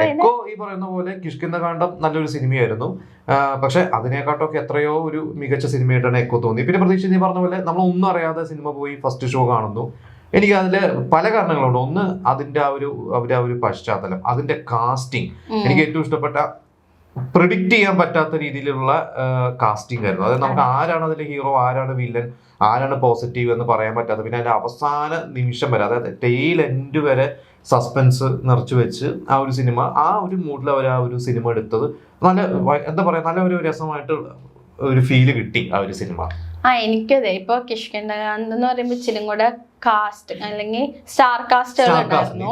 Echo ഈ പറയുന്ന പോലെ കിഷ്കിന്ധകാണ്ഡം നല്ലൊരു സിനിമയായിരുന്നു. പക്ഷെ അതിനെക്കാട്ടൊക്കെ എത്രയോ ഒരു മികച്ച സിനിമയായിട്ടാണ് എക്കോ തോന്നി. പിന്നെ പ്രതീക്ഷ നീ പറഞ്ഞ പോലെ നമ്മൾ ഒന്നും അറിയാതെ സിനിമ പോയി ഫസ്റ്റ് ഷോ കാണുന്നു. എനിക്ക് അതില് പല കാരണങ്ങളുണ്ട്. ഒന്ന്, അതിന്റെ അവരുടെ ആ ഒരു പശ്ചാത്തലം, അതിന്റെ കാസ്റ്റിംഗ് എനിക്ക് ഏറ്റവും ഇഷ്ടപ്പെട്ട, പ്രിഡിക്റ്റ് ചെയ്യാൻ പറ്റാത്ത രീതിയിലുള്ള കാസ്റ്റിംഗ് ആയിരുന്നു. അതായത് നമുക്ക് ആരാണ് അതിലെ ഹീറോ, ആരാണ് വില്ലൻ, ആരാണ് പോസിറ്റീവ് എന്ന് പറയാൻ പറ്റാത്ത, പിന്നെ അതിന്റെ അവസാന നിമിഷം വരെ, അതായത് ടെയിൽ എൻഡ് വരെ സസ്പെൻസ് നിറച്ചു വെച്ച് ആ ഒരു സിനിമ, ആ ഒരു മൂഡിൽ അവർ ആ ഒരു സിനിമ എടുത്തത് നല്ല, എന്താ പറയാ, നല്ല ഒരു രസമായിട്ട് ഒരു ഫീല് കിട്ടി ആ ഒരു സിനിമ. എനിക്കതെ ഇപ്പൊ കിഷ്കിന്ധകാണ്ഡം എന്ന് പറയുമ്പോ ഇച്ചിരി കൂടെ കാസ്റ്റ് അല്ലെങ്കിൽ സ്റ്റാർ കാസ്റ്റുകൾ ഉണ്ടായിരുന്നു.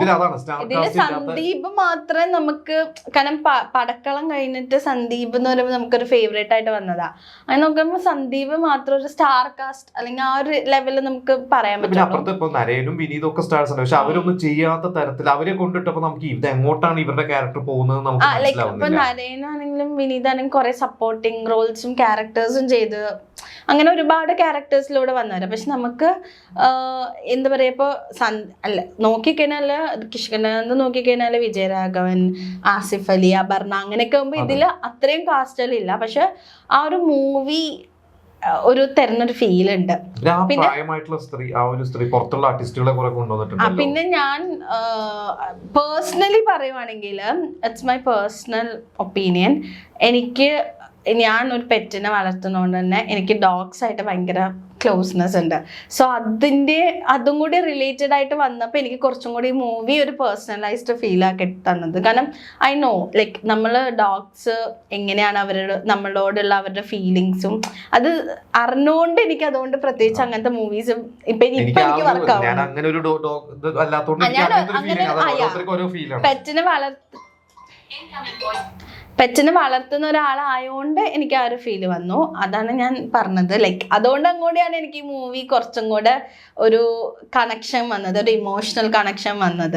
ഇതില് സന്ദീപ് മാത്രമേ നമുക്ക്, കാരണം പടക്കളം കഴിഞ്ഞിട്ട് സന്ദീപ് എന്ന് പറയുമ്പോൾ നമുക്കൊരു ഫേവറേറ്റ് ആയിട്ട് വന്നതാ. അങ്ങനെ നോക്കുമ്പോൾ സന്ദീപ് മാത്രം ഒരു സ്റ്റാർ കാസ്റ്റ് അല്ലെങ്കിൽ ആ ഒരു ലെവലിൽ നമുക്ക് പറയാൻ പറ്റും. അപ്പുറത്ത് ഇപ്പൊ നരേനും വിനീതും ഒക്കെ സ്റ്റാർസ് ഉണ്ട്, പക്ഷെ അവരൊന്നും ചെയ്യാത്ത തരത്തിൽ അവരെ കൊണ്ടിട്ടപ്പോ നമുക്ക് ഇത് എങ്ങോട്ടാണ് ഇവരുടെ ക്യാരക്ടർ പോകുന്നത് നമുക്ക് മനസ്സിലാവുന്നില്ല. ഇപ്പൊ നരേനാണെങ്കിലും വിനീതാണെങ്കിലും കുറെ സപ്പോർട്ടിങ് റോൾസും ക്യാരക്ടേഴ്സും ചെയ്ത് അങ്ങനെ ഒരുപാട് ക്യാരക്ടേഴ്സിലൂടെ വന്നവരാ. പക്ഷെ നമുക്ക് എന്താ പറയാ, ഇപ്പൊ നോക്കിക്കഴിഞ്ഞാല് കിഷ്കിന്ധകാണ്ഡം നോക്കിക്കഴിഞ്ഞാല് വിജയരാഘവൻ, ആസിഫ് അലി, അപർണ അങ്ങനെയൊക്കെ ആകുമ്പോ ഇതില് അത്രയും കാസ്റ്റുകളില്ല. പക്ഷെ ആ ഒരു മൂവി ഒരു തരുന്നൊരു ഫീൽ ഉണ്ട്. പിന്നെ ഞാൻ പേഴ്സണലി പറയുവാണെങ്കിൽ, ഇറ്റ്സ് മൈ പേഴ്സണൽ ഒപ്പീനിയൻ, ഞാൻ ഒരു പെറ്റിനെ വളർത്തുന്നതുകൊണ്ട് തന്നെ എനിക്ക് ഡോഗ്സ് ആയിട്ട് ഭയങ്കര ക്ലോസ്നെസ് ഉണ്ട്. സോ അതും കൂടി റിലേറ്റഡ് ആയിട്ട് വന്നപ്പോൾ എനിക്ക് കുറച്ചും കൂടി മൂവി ഒരു പേഴ്സണലൈസ്ഡ് ഫീൽ ആക്കി തന്നത്. കാരണം ഐ നോ ലൈക്ക് നമ്മൾ ഡോഗ്സ് എങ്ങനെയാണ് നമ്മളോടുള്ള അവരുടെ ഫീലിങ്സും അത് അറിഞ്ഞുകൊണ്ട് എനിക്ക് അതുകൊണ്ട് പ്രത്യേകിച്ച് അങ്ങനത്തെ മൂവീസും ഇപ്പൊ എനിക്ക് വർക്കാവും. പെറ്റിനെ വളർത്തുന്ന ഒരാളായോണ്ട് എനിക്ക് ആ ഒരു ഫീല് വന്നു. അതാണ് ഞാൻ പറഞ്ഞത്. ലൈക്ക് അതുകൊണ്ട് അങ്ങോട്ടാണ് എനിക്ക് ഈ മൂവി കുറച്ചും കൂടെ ഒരു കണക്ഷൻ വന്നത്, ഒരു ഇമോഷണൽ കണക്ഷൻ വന്നത്.